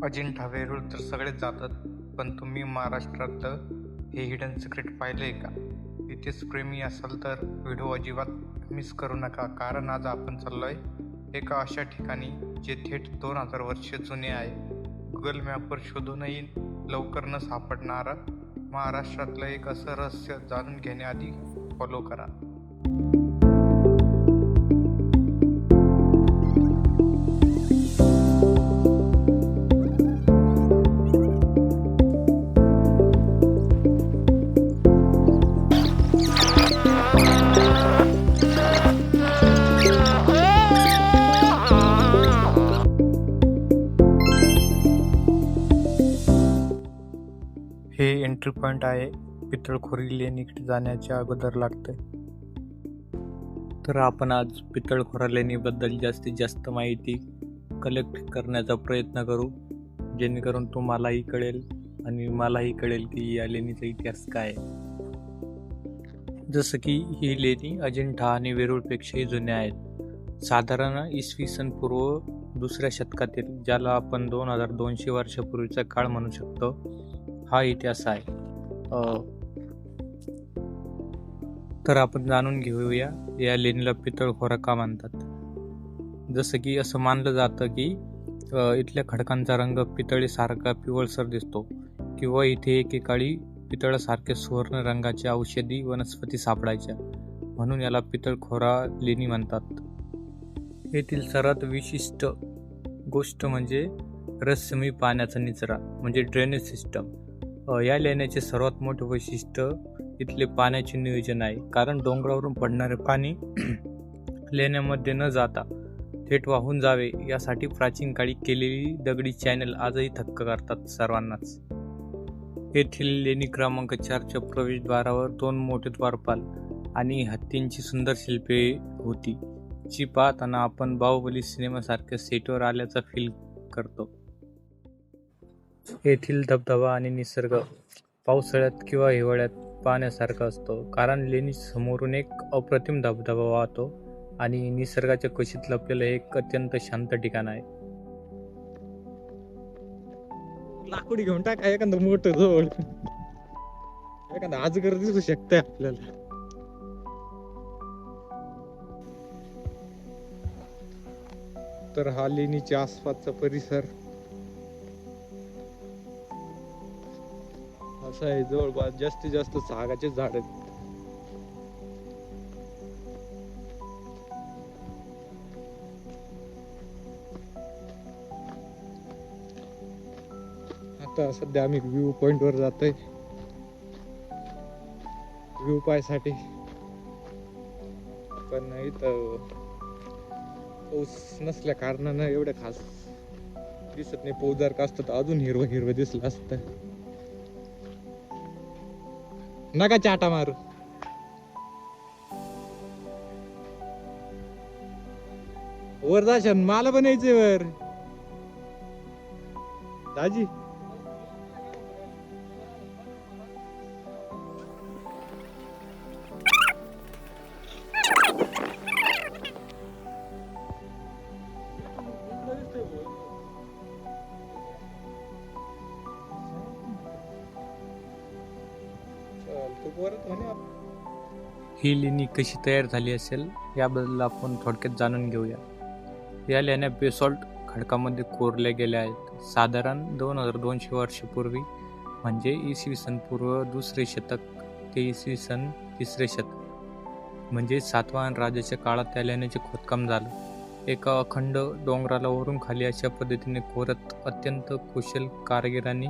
अजिंठा वेरूळ तर सगळेच जातात, पण तुम्ही महाराष्ट्रातलं हे हिडन सिक्रेट पाहिलंय का? इतिहास प्रेमी असाल तर व्हिडिओ अजिबात मिस करू नका, कारण आज आपण चाललोय एका अशा ठिकाणी जे थेट 2000 वर्ष जुने आहे. गुगल मॅपवर शोधूनही लवकर न सापडणारं महाराष्ट्रातलं एक असं रहस्य जाणून घेण्याआधी फॉलो करा. हे एंट्री पॉइंट आहे. पितळखोरी लेणीकडे जाण्याच्या अगोदर लागतंय. तर आपण आज पितळखोरा लेणीबद्दल जास्तीत जास्त माहिती कलेक्ट करण्याचा प्रयत्न करू, जेणेकरून तुम्हालाही कळेल आणि मलाही कळेल की या लेणीचा इतिहास काय आहे. जसं की ही लेणी अजिंठा आणि वेरूळपेक्षाही जुन्या आहेत. साधारण इसवी सन पूर्व 2ऱ्या शतकातील, ज्याला आपण 2200 वर्षापूर्वीचा काळ म्हणू शकतो, हा इतिहास आहे. तर आपण जाणून घेऊया या लेणीला पितळखोरा का म्हणतात. जसं की असं मानलं जातं की इथल्या खडकांचा रंग पितळीसारखा पिवळसर दिसतो, किंवा इथे एकेकाळी पितळासारख्या सुवर्ण रंगाच्या औषधी वनस्पती सापडायच्या, म्हणून याला पितळखोरा लेणी म्हणतात. येथील सर्वात विशिष्ट गोष्ट म्हणजे रहस्यमयी पाण्याचा निचरा म्हणजे ड्रेनेज सिस्टम. या लेण्याचे सर्वात मोठे वैशिष्ट्य इथले पाण्याचे नियोजन आहे, कारण डोंगरावरून पडणारे पाणी लेण्यामध्ये न जाता थेट वाहून जावे यासाठी प्राचीन काळी केलेली दगडी चॅनल आजही थक्क करतात सर्वांनाच. येथील लेणी क्रमांक 4च्या प्रवेशद्वारावर 2 मोठे द्वारपाल आणि हत्तींची सुंदर शिल्पे होती, जी पाहताना आपण बाहुबली सिनेमासारख्या सेटवर आल्याचा फील करतो. येथील धबधबा आणि निसर्ग पावसाळ्यात किंवा हिवाळ्यात पाहण्यासारखा असतो, कारण लेणी समोरून एक अप्रतिम धबधबा वाहतो आणि निसर्गाच्या कुशीत लपलेलं एक अत्यंत शांत ठिकाण आहे. लाकूड घेऊन टाका एखादं मोठं जवळ, एखादा अजगर दिसू शकतंय आपल्याला. तर हा लेणीच्या आसपासचा परिसर असा आहे. जवळपास जास्तीत जास्त सागाचे झाड आहेत. आता सध्या आम्ही व्ह्यू पॉइंट वर जातोय व्ह्यू पाहायसाठी, पण इथं पाऊस नसल्या कारणानं एवढं खास दिसत नाही. पाऊस जर का असतं तर अजून हिरवं हिरवं दिसलं असतं. नका चाटा मारू. वर जाशान, मला पण यायचंय वर. दाजी ही लेणी कशी तयार झाली असेल याबद्दल आपण थोडक्यात जाणून घेऊया. या लेण्या बेसॉल्ट खडकामध्ये कोरल्या गेल्या आहेत. साधारण 2200 वर्षापूर्वी, म्हणजे इसवी सन पूर्व 2रे शतक ते इसवी सन 3रे शतक, म्हणजे सातवाहन राजाच्या काळात या लेण्याचे खोदकाम झालं. एका अखंड डोंगराला वरून खाली अशा पद्धतीने कोरत अत्यंत कुशल कारागिरांनी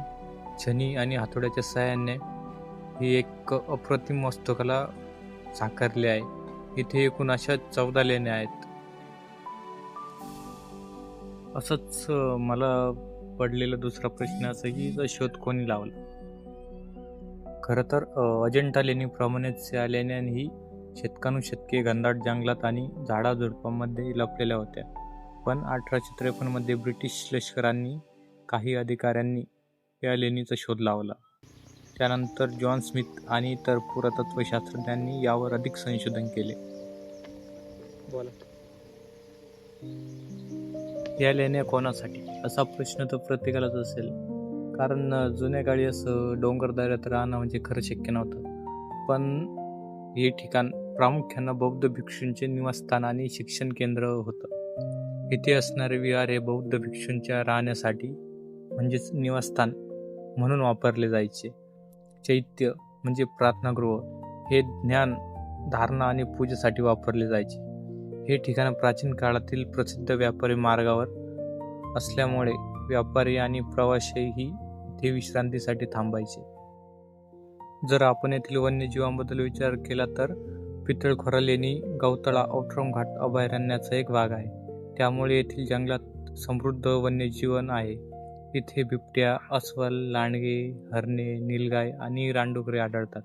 छनी आणि हातोड्याच्या सहाय्याने ही एक अप्रतिम वास्तुकला साकारली आहे. इथे एकूण अशा 14 लेण्या आहेत. असंच मला पडलेला दुसरा प्रश्न असा की शोध कोणी लावला. खरं तर अजिंठा लेणीप्रमाणेच या लेण्यांही शतकानुशतके घनदाट जंगलात आणि झाडाझुडपांमध्ये लपलेल्या होत्या. पण 1853 मध्ये ब्रिटिश लष्करांनी काही अधिकाऱ्यांनी या लेणीचा शोध लावला. त्यानंतर जॉन स्मिथ आणि इतर पुरातत्वशास्त्रज्ञांनी यावर अधिक संशोधन केले. बोला. या लेण्या कोणासाठी? असा प्रश्न तर प्रत्येकालाच असेल. कारण जुन्या काळी असं डोंगरदऱ्यात राहणं म्हणजे खरं शक्य नव्हतं. पण हे ठिकाण प्रामुख्यानं बौद्ध भिक्षूंचे निवासस्थान आणि शिक्षण केंद्र होतं. इथे असणारे विहार हे बौद्ध भिक्षूंच्या राहण्यासाठी म्हणजेच निवासस्थान म्हणून वापरले जायचे. चैत्य म्हणजे प्रार्थनागृह हे ज्ञान, धारणा आणि पूजेसाठी वापरले जायचे. हे ठिकाण प्राचीन काळातील प्रसिद्ध व्यापारी मार्गावर असल्यामुळे व्यापारी आणि प्रवासीही इथे विश्रांतीसाठी थांबायचे. जर आपण येथील वन्यजीवांबद्दल विचार केला तर पितळखोरा लेणी गौतळा औटरम घाट अभयारण्याचा एक भाग आहे. त्यामुळे येथील जंगलात समृद्ध वन्यजीवन आहे. इथे बिबट्या, अस्वल, लांडगे, हरणे, नीलगाय आणि रानडुकरे आढळतात.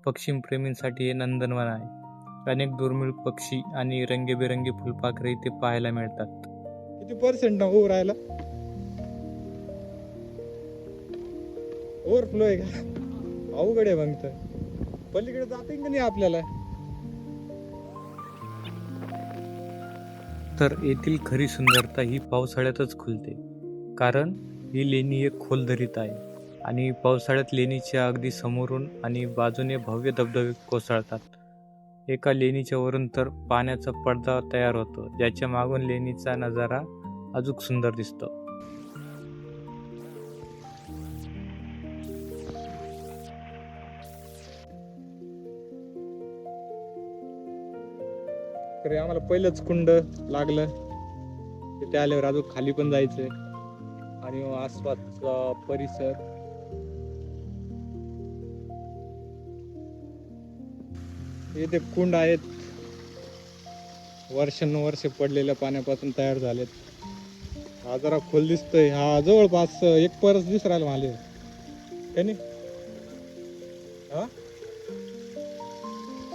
पक्षीप्रेमींसाठी हे नंदनवन आहे. अनेक दुर्मिळ पक्षी आणि रंगीबेरंगी फुलपाखरे इथे पाहायला मिळतात. किती पर्सेंट ना ओव्हर राहिला? ओव्हरफ्लो आहे का? अवघड आहे मग तर. पलीकडे जाते का नाही आपल्याला? तर येथील खरी सुंदरता ही पावसाळ्यातच खुलते. कारण ही लेणी एक खोल दरीत आहे आणि पावसाळ्यात लेणीच्या अगदी समोरून आणि बाजूने भव्य धबधबे कोसळतात. एका लेणीच्या वरून तर पाण्याचा पडदा तयार होतो, ज्याच्या मागून लेणीचा नजारा अजून सुंदर दिसतो. तरी आम्हाला पहिलंच कुंड लागलं. तिथे आल्यावर अजून खाली पण जायचंय आणि आसपासचा परिसर. इथे कुंड आहेत, वर्षानुवर्षे पडलेल्या पाण्यापासून तयार झालेत. हा जरा खोल दिसतोय. हा जवळपास एक परस दिस राहिला मला. है नी? हा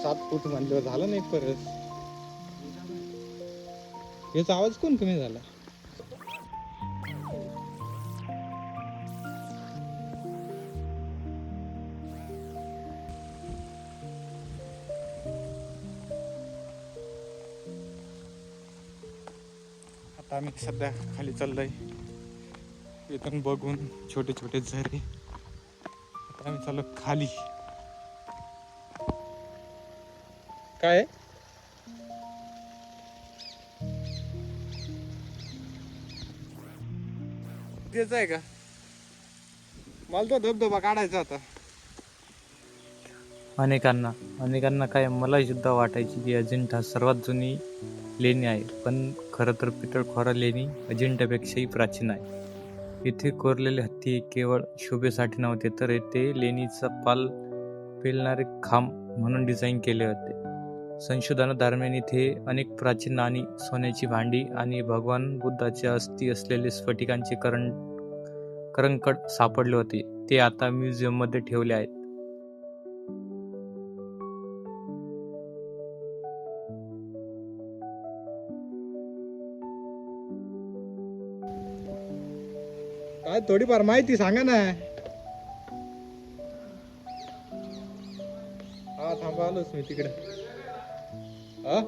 7 फूट म्हणल्यावर झालं ना एक परस. याचा आवाज कोण कमी झाला? आता आम्ही सध्या खाली चाललोय. इथून बघून छोटे छोटे झरे. आता आम्ही चाललो खाली. काय तेच आहे का? मला तो धबधबा काढायचा होता. अनेकांना काय मलाही सुद्धा वाटायची की अजिंठा सर्वात जुनी लेणी आहे. पण खरं तर पितळखोरा लेणी अजिंठ्यापेक्षाही प्राचीन आहे. इथे कोरलेले हत्ती केवळ शोभेसाठी नव्हते, तर येथे लेणीचा पाल पेलणारे खांब म्हणून डिझाईन केले होते. संशोधनादरम्यान इथे अनेक प्राचीन नाणी, सोन्याची भांडी आणि भगवान बुद्धाचे अस्थी असलेले स्फटिकांचे करंकट सापडले होते. ते आता म्युझियममध्ये ठेवले आहेत. काय थोडीफार माहिती सांगा ना. हा थांबा, आलोच मी तिकडे. हा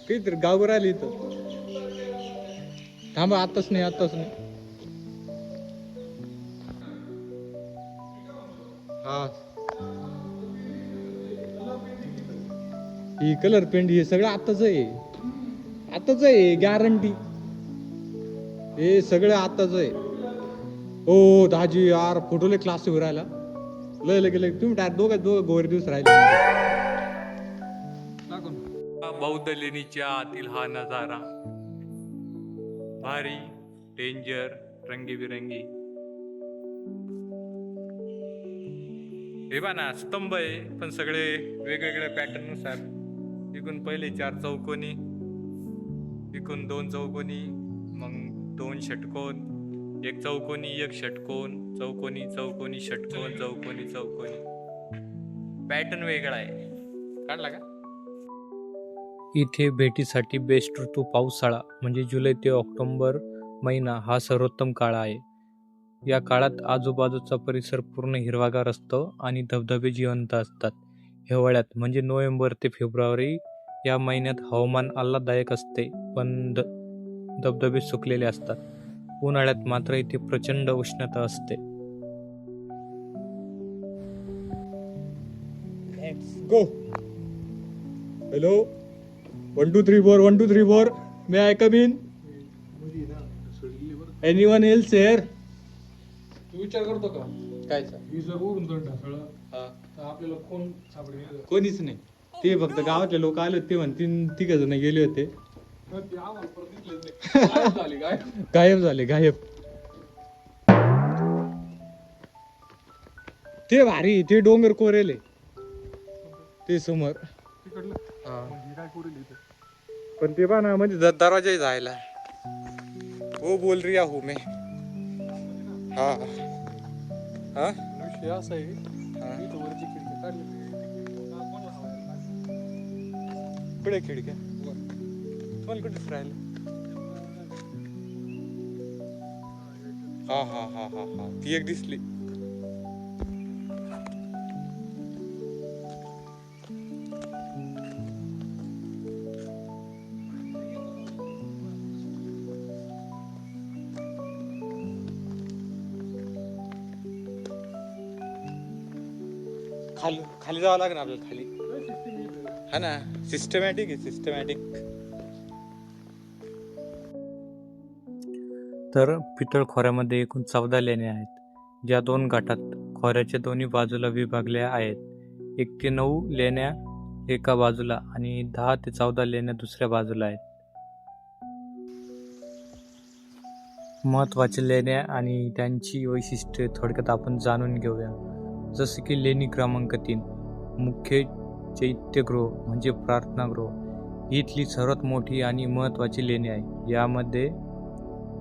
काहीतरी गावगर आली इथं. थांबा, आताच नाही. हा ही कलर पेंट हे सगळं आताच आहे गॅरंटी. हे सगळं आताच आहे. ओ दाजी यार, फोटोले क्लास राहिला. लय तुम्ही डायरेक्ट दोघं गोरे दिवस राहिले. बौद्ध लेणीच्या आतील हा नजारा भारी, डेंजर, रंगीबिरंगी. हे बा ना, स्तंभ आहे पण सगळे वेगवेगळ्या पॅटर्न नुसार. इकून पहिले 4 चौकोनी, इकून 2 चौकोनी, मग 2 षटकोन, 1 चौकोनी, 1 षटकोन, चौकोनी चौकोनी षटकोन, चौकोनी चौकोनी. पॅटर्न वेगळा आहे. काढला का? इथे भेटीसाठी बेस्ट ऋतू पावसाळा म्हणजे जुलै ते ऑक्टोबर महिना हा सर्वोत्तम काळ आहे. या काळात आजूबाजूचा परिसर पूर्ण हिरवागार असतो आणि धबधबे जिवंत असतात. हिवाळ्यात म्हणजे नोव्हेंबर ते फेब्रुवारी या महिन्यात हवामान आल्हाददायक असते, पण धबधबे सुकलेले असतात. उन्हाळ्यात मात्र इथे प्रचंड उष्णता असते. Go. Hello, 1 2 3 4 1 2 3 4. May I come in? Anyone else here? तू विचार करतो का कायचा? ही जर वरून जर ढासळलं हा, तर आपल्याला कोण सापडेल? कोणीच नाही. ते फक्त गावातले लोक आले होते, ते म्हणतील 3 जण गेले होते. तर ते आम्हाला परत दिसलेच नाही. गायब झाली काय? गायब झाले, गायब. ते भारी, ते डोंगर कोरेले ते समोर. तिकडलं हा, मग ही काय करेल इथे? पण ते पहा ना, म्हणजे दरवाजा जायला. हो बोल रिया हूँ मैं. हा हा विषय असा आहे हा. इथं वरची खिडकी काढली. कोणाला हवा आहे? कुठे खिडक्या? तुम्हाला कुठेच राहिलं? हा हा हा हा हा, ती एक दिसली. खाली खाली जावं लागेल आपल्याला खाली. हा ना, सिस्टमॅटिक आहे, सिस्टमॅटिक. तर पितळ खोऱ्यामध्ये एकूण 14 लेण्या आहेत, ज्या 2 गटात खोऱ्याच्या दोन्ही बाजूला विभागल्या आहेत. 1 ते 9 लेण्या एका बाजूला आणि 10 ते 14 लेण्या दुसऱ्या बाजूला आहेत. महत्त्वाच्या लेण्या आणि त्यांची वैशिष्ट्ये थोडक्यात आपण जाणून घेऊया. जसे की लेणी क्रमांक 3, मुख्य चैत्यगृह म्हणजे प्रार्थनागृह. ही इथली सर्वात मोठी आणि महत्त्वाची लेणी आहे. यामध्ये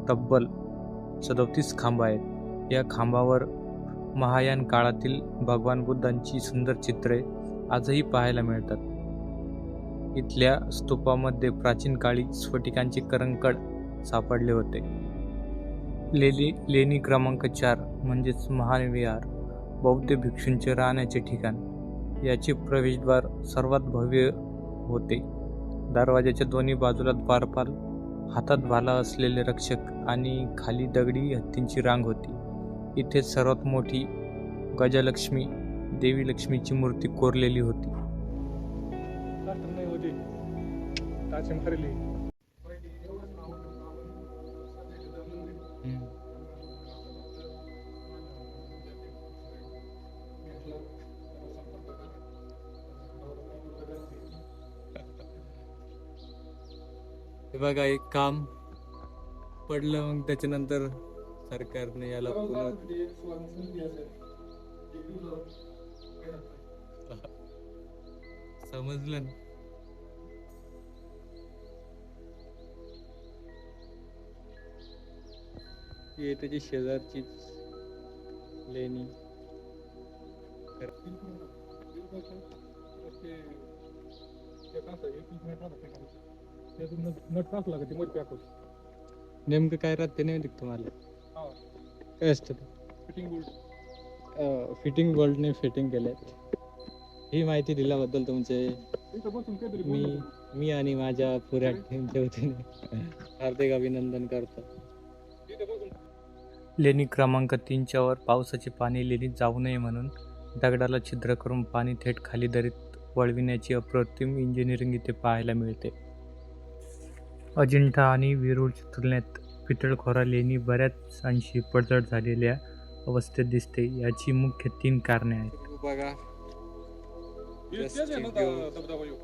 तब्बल 37 खांब आहेत. या खांबावर महायान काळातील भगवान बुद्धांची सुंदर चित्रे आजही पाहायला मिळतात. इथल्या स्तूपामध्ये प्राचीन काळी स्फटिकांचे करंगड सापडले होते. लेणी क्रमांक 4 म्हणजेच महान विहार, बौद्ध भिक्षूंचे राहण्याचे ठिकाण. याचे प्रवेशद्वार सर्वात भव्य होते. दरवाजाच्या दोन्ही बाजूला द्वारपाल, हातात भाला असलेले रक्षक आणि खाली दगडी हत्तींची रांग होती. इथे सर्वात मोठी गजलक्ष्मी, देवी लक्ष्मीची मूर्ती कोरलेली होती. प्लास्टर नाही होते टाचे मारले. हे बघा, एक काम पडलं, मग त्याच्यानंतर सरकारने याला समजलं ना. हे त्याची शेजारचीच लेणी. नट टाकला का ते मध्ये पॅक होत. नेमकं काय राहते नाही माहिती तुम्हाला? काय असतं ते? Fitting bolt. फिटिंग बोल्टने फिटिंग केलेत. ही माहिती दिल्याबद्दल तुमचे इथं बसून काहीतरी मी आणि माझ्या पुऱ्या टीमच्या वतीने हार्दिक अभिनंदन करतो. इथं बसून लेणी क्रमांक 3च्या वर पावसाचे पाणी लेणीत जाऊ नये म्हणून दगडाला छिद्र करून पाणी थेट खाली दरीत वळविण्याची अप्रतिम इंजिनिअरिंग इथे पाहायला मिळते. अजिंठा आणि वेरूळच्या तुलनेत पितळखोरा लेणी बऱ्याच अंशी पडझड झालेल्या अवस्थेत दिसते. याची मुख्य 3 कारणे आहेत. बघा, तेच आहे ना धबधबा ह्यो.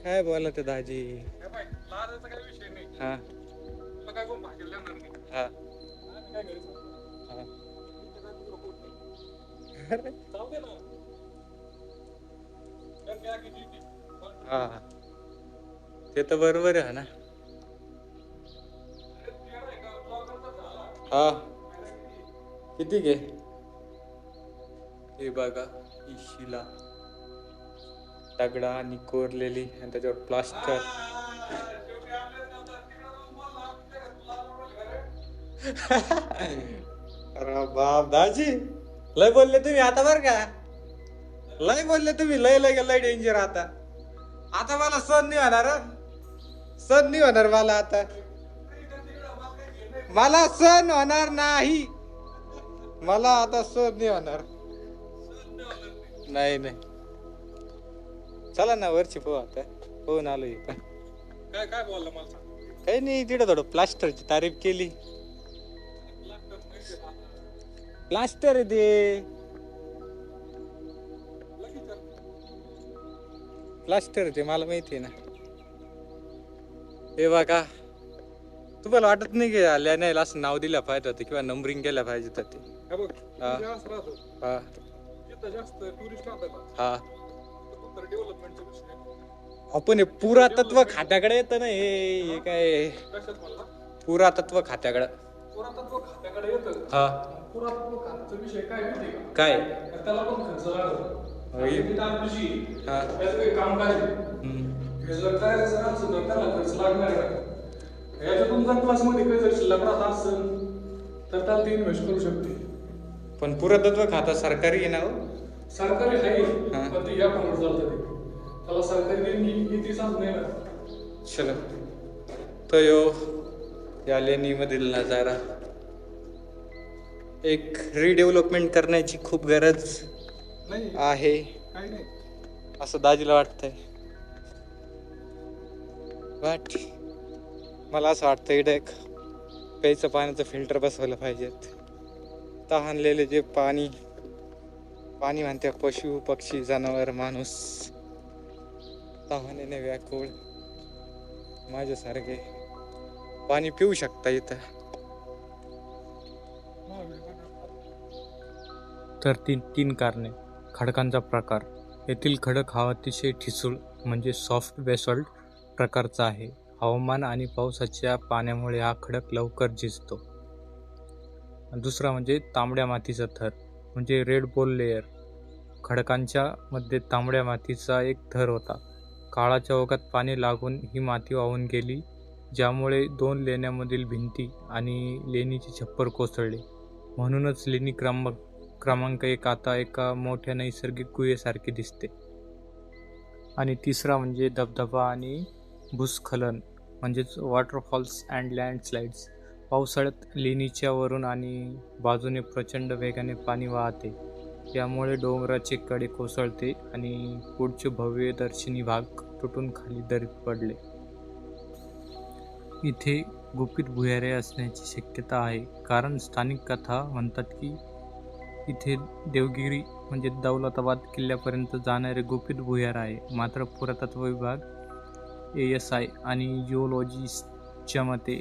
काय बोला ते दाजी. हे बाय, लाजायचा काही विषय नाही. हा तुला काय कोण भाकरी देणार नाही. हा आम्ही काय करायचं? हा. इथं काय दुसरं कोण नाही. जाऊ दे ना. तर मी आगी जिंकली. हा, ते तर बरोबर आहे ना. हा, किती घे? हे बघा, ही शिला दगडा आणि कोरलेली आणि त्याच्यावर प्लास्टर. अरे बाप दाजी, लय बोलले तुम्ही आता बर का, लय बोलले तुम्ही, लय लय लय डेंजर. आता मला सहन नाही होणार हं. सहन नाही होणार मला आता, मला सहन होणार नाही, मला आता सहन नाही होणार. नाही नाही, चला ना वरची पोहा, आता पोहून आलोय. पण काय काय बोलला मला सांग. काही नाही, तिथं थोडं प्लास्टरची तारीफ केली. प्लास्टर आहे ते, प्लास्टर आहे ते, मला माहिती आहे ना. हे बघा, तुम्हाला वाटत नाही की लेण्याला असं नाव दिलं पाहिजे होतं किंवा नंबरिंग केलं पाहिजे होतं ते? हे बघ, हा. जास्त राहतो हा जिथं जास्त टुरिस्ट राहतात हा, तर डेव्हलपमेंटचा विषय आपण हे पुरातत्व खात्याकडे येतं ना, हे काय कशात म्हणला पुरातत्व खात्याकडे. पुरातत्व खात्याकडे येतं. हा, पुरातत्व खात्याचा विषय काय माहिती का, काय? तर त्याला पण खर्च लागतो. होय. आणि त्या दिवशी हा. त्याचं काही कामकाज आहे. हम्म. हे जर करायचं असेल तर त्याला खर्च लागणार आहे. याच्यातून जर क्लासमध्ये काही जर शिल्लक राहत असेल तर त्याला ते इन्व्हेस्ट करू शकते. पण पुरातत्व खाता सरकारी आहे ना हो? सरकारी आहे, हा. पण ते या प्रमाणात चालतं ते. त्याला सरकारी देणगी किती सांग नाही ना. चलो तो यो या लेणीमधील नजारा, एक रिडेव्हलपमेंट करण्याची खूप गरज नाही आहे काही नाही. असं दाजीला वाटतंय. वाट मला असं वाटतं इकडे एक प्यायचं पाण्याचं फिल्टर बसवायला पाहिजेत. तहानलेले जे पाणी म्हणते पशु पक्षी जनावर माणूस तहानेने व्याकुळ माझ्यासारखे पाणी पिऊ शकता इथं. तर तीन कारणे. खडकांचा प्रकार. येथील खडक हा अतिशय ठिसूळ म्हणजे सॉफ्ट बेसॉल्ट प्रकारचा आहे. हवामान आणि पावसाच्या पाण्यामुळे हा खडक लवकर झिजतो. दुसरा म्हणजे तांबड्या मातीचा थर म्हणजे रेड बोल लेयर. खडकांच्या मध्ये तांबड्या मातीचा एक थर होता. काळाच्या ओघात पाणी लागून ही माती वाहून गेली, ज्यामुळे 2 लेण्यांमधील भिंती आणि लेणीचे छप्पर कोसळले. म्हणूनच लेणी क्रमांक 1 आता एका मोठ्या नैसर्गिक गुहेसारखी दिसते. आणि तिसरा म्हणजे धबधबा आणि भूस्खलन म्हणजेच वॉटरफॉल्स अँड लँडस्लाइड्स. पावसाळ्यात लेणीच्या वरून आणि बाजूने प्रचंड वेगाने पाणी वाहते. यामुळे डोंगराचे कडे कोसळते आणि पुढचे भव्य दर्शनी भाग तुटून खाली दरीत पडले. इथे गुपित भुयारे असण्याची शक्यता आहे, कारण स्थानिक कथा म्हणतात की इथे देवगिरी म्हणजे दौलताबाद किल्ल्यापर्यंत जाणारे गुपित भुयार आहे. मात्र पुरातत्व विभाग, ASI आणि जिओलॉजिस्टच्या मते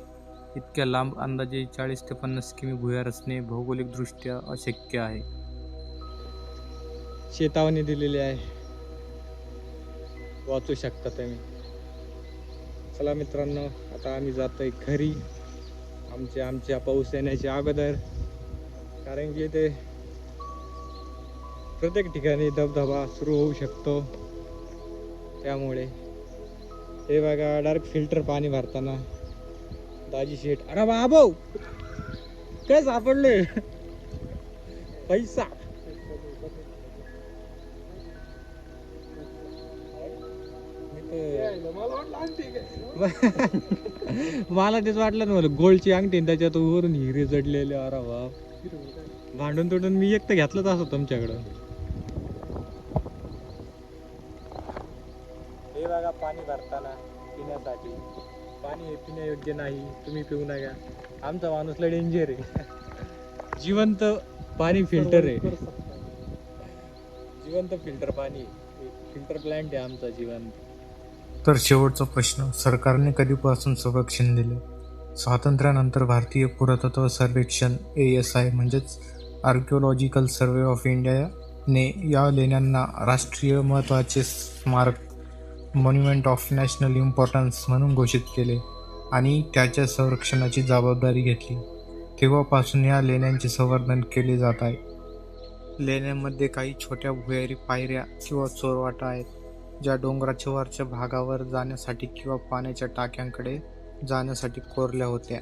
इतक्या लांब अंदाजे 40 ते 50 किमी भुयार असणे भौगोलिकदृष्ट्या अशक्य आहे. चेतावणी दिलेली आहे, वाचू शकता तुम्ही. चला मित्रांनो, आता आम्ही जातोय घरी आमच्या पाऊस येण्याच्या अगोदर, कारण की ते प्रत्येक ठिकाणी धबधबा सुरू होऊ शकतो. त्यामुळे हे बघा, डायरेक्ट फिल्टर पाणी भरताना दाजी शेठ. अरे बाबा काय सापडले पैसा. मला वाटलं आणते काय. मला तेच वाटलं ना, मला गोल्डची अंगठी आणि त्याच्यात वरून हिरे जडलेले. अरे बाप, भांडून तुटून मी एक तर घेतलंच असं तुमच्याकडं. हे बघा, पाणी भरताना पिण्यासाठी. पाणी हे पिण्यायोग्य नाही, तुम्ही पिऊ नका. आमचा माणूस लय डेंजर आहे. जिवंत पाणी फिल्टर आहे, जिवंत फिल्टर पाणी, फिल्टर प्लांट आहे आमचा जिवंत. तर शेवटचा प्रश्न, सरकारने कधीपासून संरक्षण दिले? स्वातंत्र्यानंतर भारतीय पुरातत्व सर्वेक्षण ASI म्हणजेच आर्किओलॉजिकल सर्वे ऑफ इंडियाने या लेण्यांना राष्ट्रीय महत्त्वाचे स्मारक मॉन्युमेंट ऑफ नॅशनल इम्पॉर्टन्स म्हणून घोषित केले आणि त्याच्या संरक्षणाची जबाबदारी घेतली. तेव्हापासून या लेण्यांचे संवर्धन केले जात आहे. लेण्यांमध्ये काही छोट्या भुयारी पायऱ्या किंवा चोरवाटा आहेत, ज्या डोंगराच्या वरच्या भागावर जाण्यासाठी किंवा पाण्याच्या टाक्यांकडे जाण्यासाठी कोरल्या होत्या.